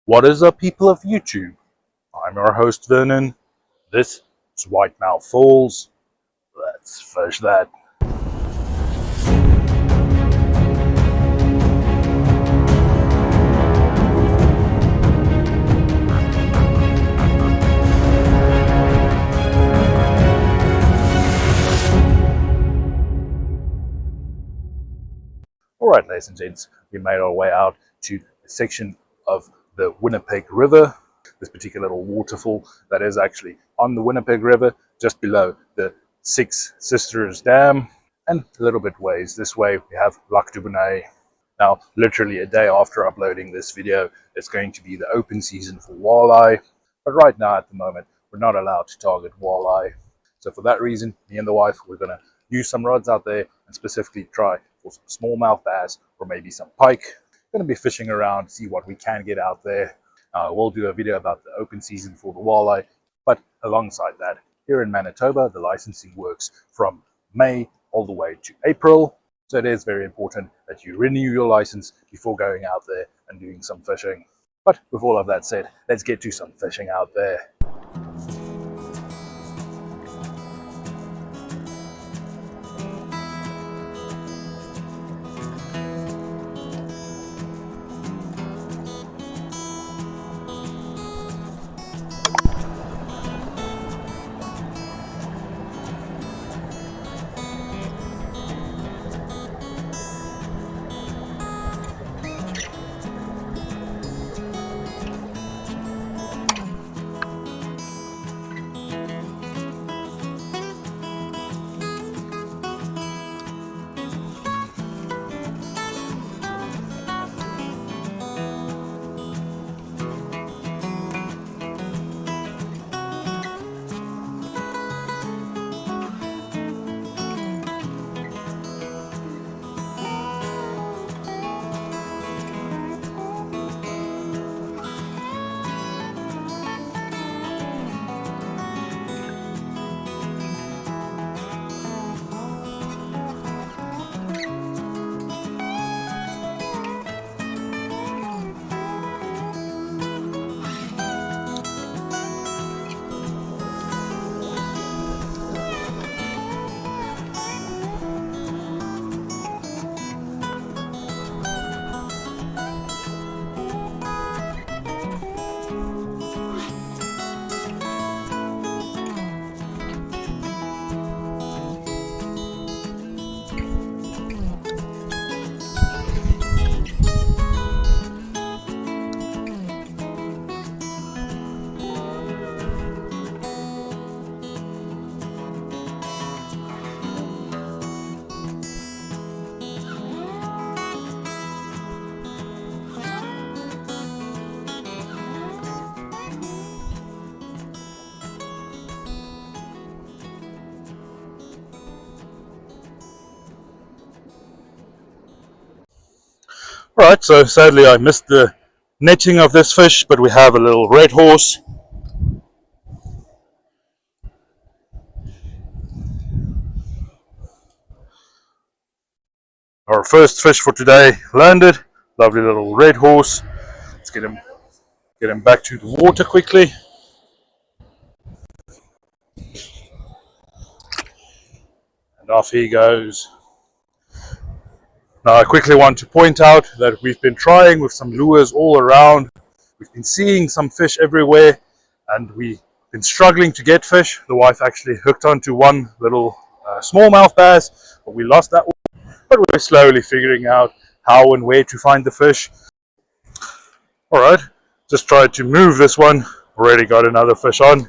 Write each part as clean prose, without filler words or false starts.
What is up, people of YouTube? I'm your host Vernon. This is Whitemouth Falls. Let's fish that. Alright, ladies and gents, we made our way out to a section of the Winnipeg River. This particular little waterfall that is actually on the Winnipeg River, just below the Six Sisters Dam, and a little bit ways this way we have Lac du Bonnet. Now, literally a day after uploading this video, it's going to be the open season for walleye, but right now at the moment we're not allowed to target walleye. So for that reason, me and the wife, we're going to use some rods out there and specifically try for some smallmouth bass or maybe some pike. Going to be fishing around, see what we can get out there. We'll do a video about the open season for the walleye, but alongside that, here in Manitoba, the licensing works from May all the way to April. So it is very important that you renew your license before going out there and doing some fishing. But with all of that said, let's get to some fishing out there. Right, so sadly I missed the netting of this fish, but we have a little red horse. Our first fish for today landed. Lovely little red horse. Let's get him back to the water quickly. And off he goes. Now I quickly want to point out that we've been trying with some lures all around. We've been seeing some fish everywhere and we've been struggling to get fish. The wife actually hooked onto one little smallmouth bass, but we lost that one. But we're slowly figuring out how and where to find the fish. Alright, just tried to move this one. Already got another fish on.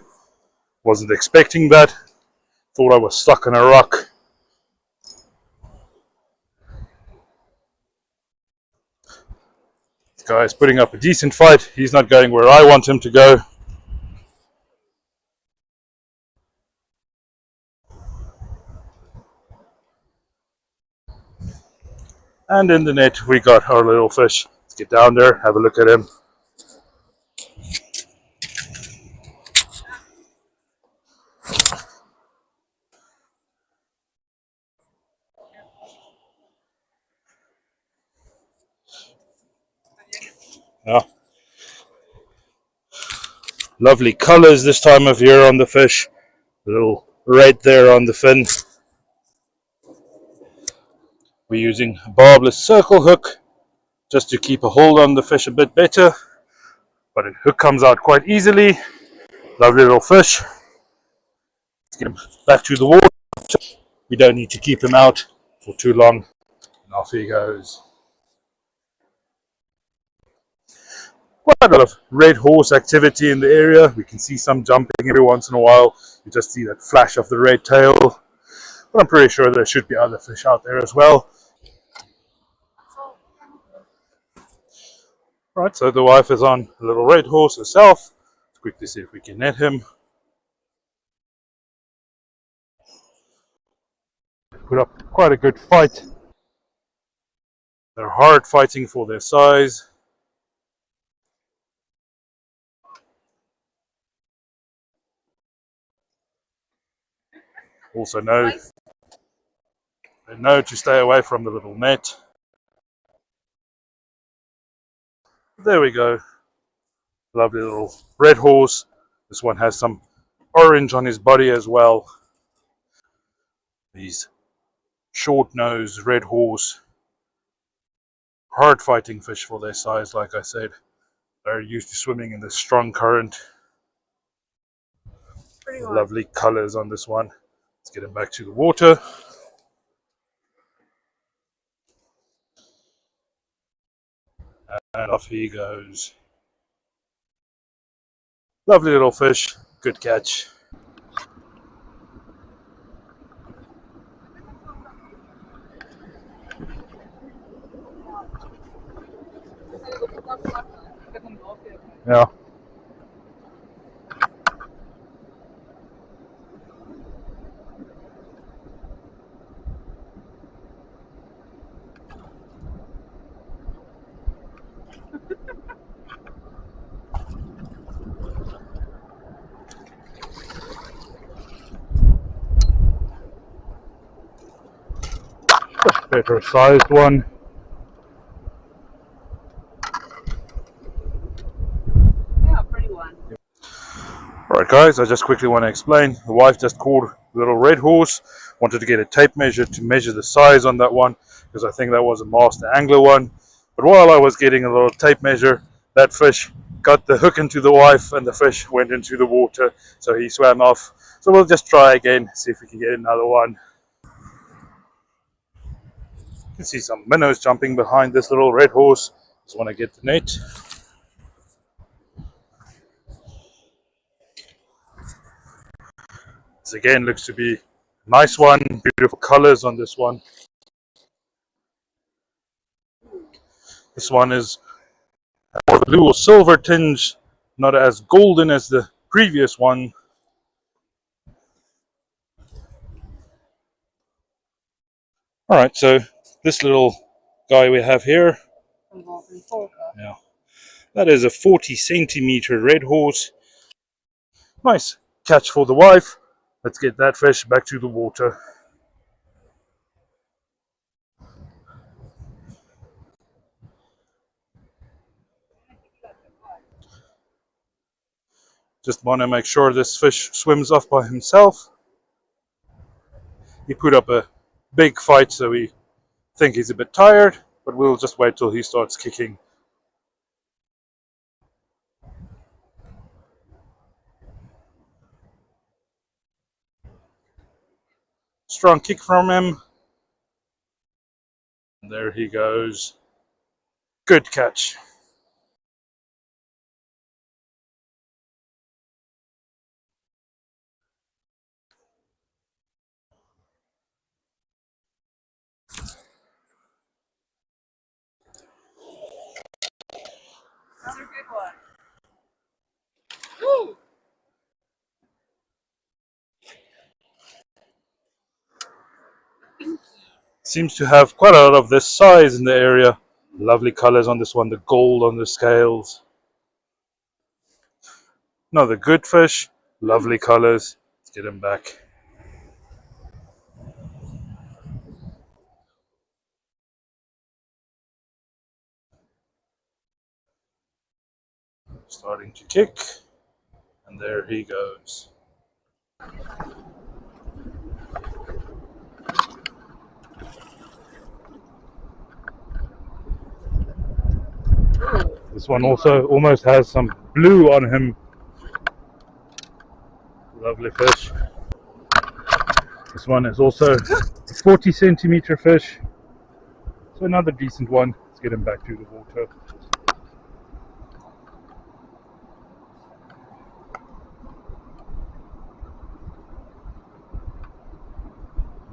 Wasn't expecting that. Thought I was stuck on a rock. This guy's putting up a decent fight. He's not going where I want him to go. And in the net we got our little fish. Let's get down there, have a look at him. Yeah. Lovely colors this time of year on the fish. A little red there on the fin. We're using a barbless circle hook just to keep a hold on the fish a bit better. But the hook comes out quite easily. Lovely little fish. Let's get him back to the water. We don't need to keep him out for too long. And off he goes. Quite a lot of red horse activity in the area. We can see some jumping every once in a while. You just see that flash of the red tail. But I'm pretty sure there should be other fish out there as well. Right, so the wife is on a little red horse herself. Let's quickly see if we can net him. Put up quite a good fight. They're hard fighting for their size. Also know to stay away from the little net. There we go. Lovely little red horse. This one has some orange on his body as well. These short-nosed red horse. Hard fighting fish for their size, like I said. They're used to swimming in the strong current. Lovely colors on this one. Let's get him back to the water. And off he goes. Lovely little fish. Good catch. Yeah. Better sized one. Yeah, pretty one. Alright guys, I just quickly want to explain. The wife just caught a little red horse. Wanted to get a tape measure to measure the size on that one, because I think that was a master angler one. But while I was getting a little tape measure, that fish got the hook into the wife and the fish went into the water, so he swam off. So we'll just try again, see if we can get another one. You can see some minnows jumping behind this little red horse. Just want to get the net. This again looks to be a nice one. Beautiful colors on this one. This one is more blue or silver tinge, not as golden as the previous one. Alright, so this little guy we have here, yeah, that is a 40 centimeter red horse. Nice catch for the wife. Let's get that fish back to the water. Just want to make sure this fish swims off by himself. He put up a big fight, so we think he's a bit tired, but we'll just wait till he starts kicking. Strong kick from him. There he goes. Good catch. Another good one. Woo! Seems to have quite a lot of this size in the area. Lovely colors on this one, the gold on the scales. Another good fish. Lovely colors. Let's get him back. Starting to kick. And there he goes. This one also almost has some blue on him. Lovely fish. This one is also a 40 centimeter fish. So another decent one. Let's get him back to the water.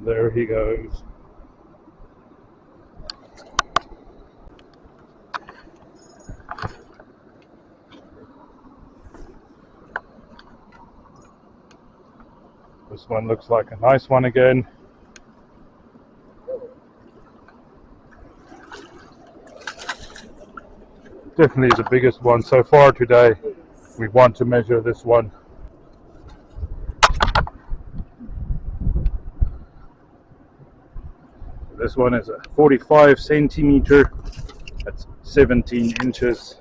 There he goes. This one looks like a nice one again. Definitely the biggest one so far today. We want to measure this one. This one is a 45 centimeter. That's 17 inches.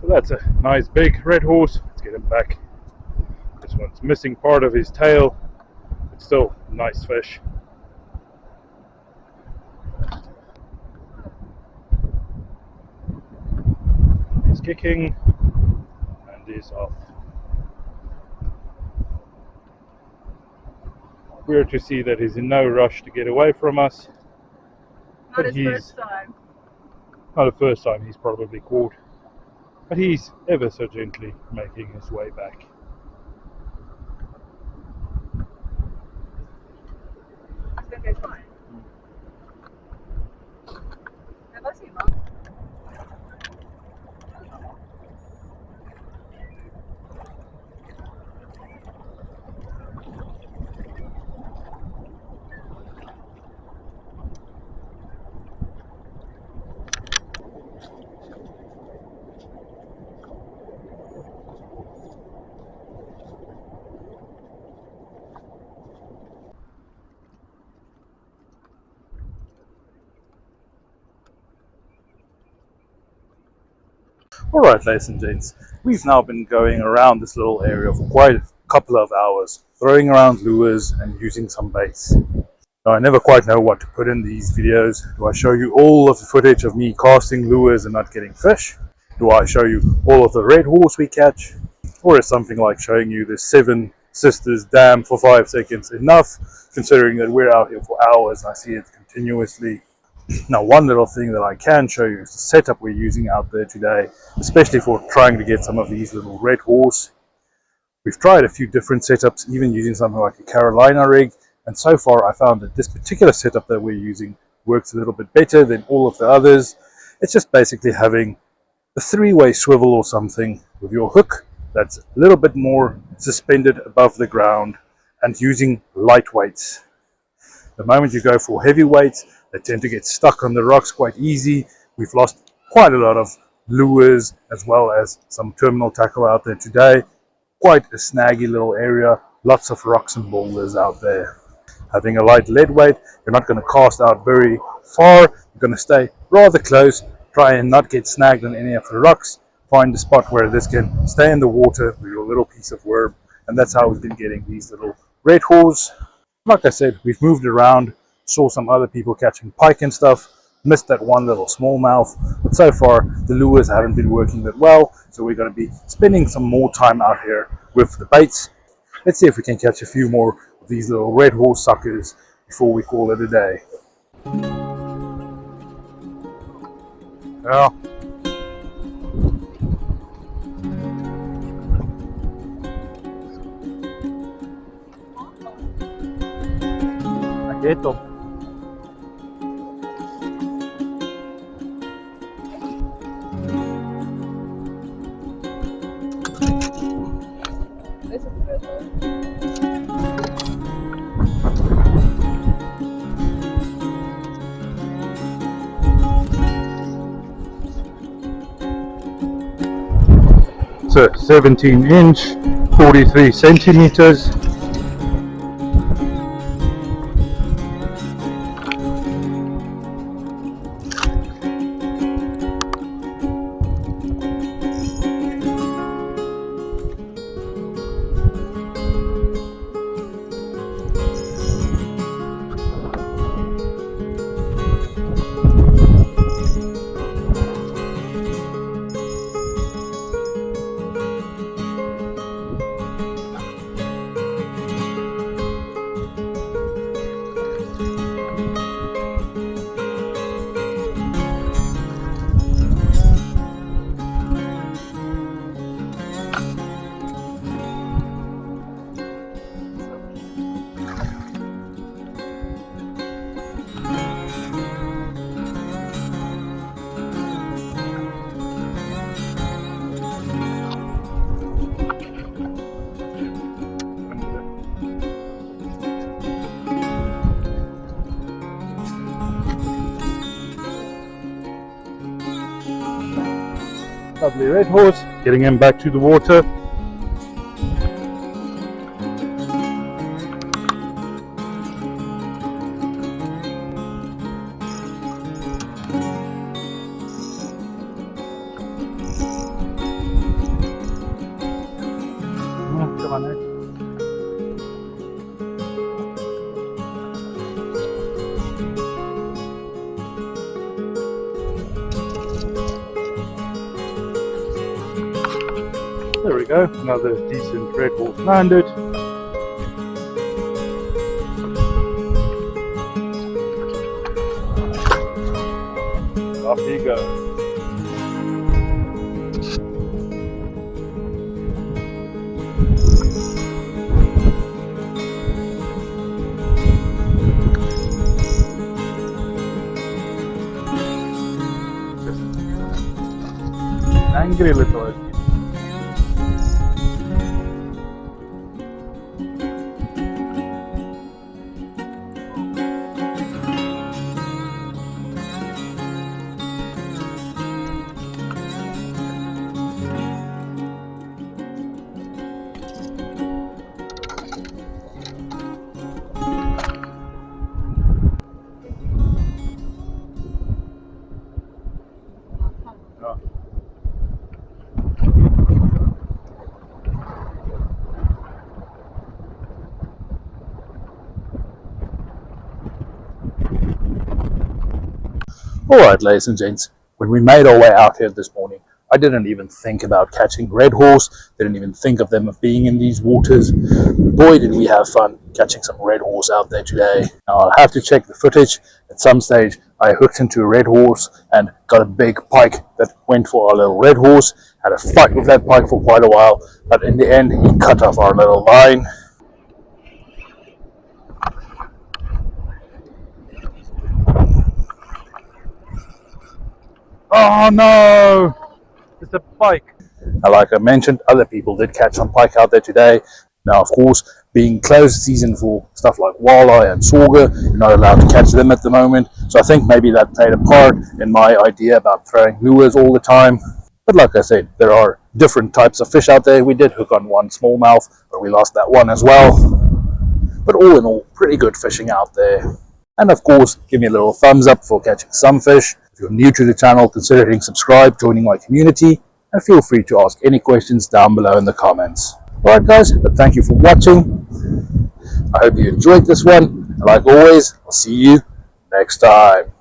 So that's a nice big red horse. Let's get him back. This one's missing part of his tail, but still a nice fish. He's kicking and he's off. Weird to see that he's in no rush to get away from us. Not his first time. Not the first time he's probably caught. But he's ever so gently making his way back. It's gonna be fine. Now go see Mom. Alright, ladies and gents, we've now been going around this little area for quite a couple of hours, throwing around lures and using some baits. Now, I never quite know what to put in these videos. Do I show you all of the footage of me casting lures and not getting fish? Do I show you all of the red horse we catch? Or is something like showing you the Seven Sisters Dam for 5 seconds enough, considering that we're out here for hours and I see it continuously? Now, one little thing that I can show you is the setup we're using out there today, especially for trying to get some of these little red horse. We've tried a few different setups, even using something like a Carolina rig, and so far I found that this particular setup that we're using works a little bit better than all of the others. It's just basically having a 3-way swivel or something with your hook that's a little bit more suspended above the ground and using light weights. The moment you go for heavy weights, they tend to get stuck on the rocks quite easy. We've lost quite a lot of lures as well as some terminal tackle out there today. Quite a snaggy little area, lots of rocks and boulders out there. Having a light lead weight, you're not going to cast out very far. You're going to stay rather close, try and not get snagged on any of the rocks. Find a spot where this can stay in the water with your little piece of worm, and that's how we've been getting these little red haws. Like I said, we've moved around, saw some other people catching pike and stuff, missed that one little smallmouth, but so far the lures haven't been working that well, so we're going to be spending some more time out here with the baits. Let's see if we can catch a few more of these little red horse suckers before we call it a day. Ja. Geht doch. This is good though. It's a 17-inch, 43 centimeters. Lovely red horse, getting him back to the water. Come on, eh? There we go, another decent red horse landed. Off he goes. Angry little. Alright, ladies and gents, when we made our way out here this morning, I didn't even think about catching red horse, didn't even think of them being in these waters. Boy, did we have fun catching some red horse out there today. Now, I'll have to check the footage. At some stage, I hooked into a red horse and got a big pike that went for our little red horse. Had a fight with that pike for quite a while, but in the end, he cut off our little line. Oh no! It's a pike. Now, like I mentioned, other people did catch some pike out there today. Now, of course, being closed season for stuff like walleye and sauger, you're not allowed to catch them at the moment. So I think maybe that played a part in my idea about throwing lures all the time. But like I said, there are different types of fish out there. We did hook on one smallmouth, but we lost that one as well. But all in all, pretty good fishing out there. And of course, give me a little thumbs up for catching some fish. If you're new to the channel, consider hitting subscribe, joining my community, and feel free to ask any questions down below in the comments. Alright guys, but thank you for watching. I hope you enjoyed this one. And like always, I'll see you next time.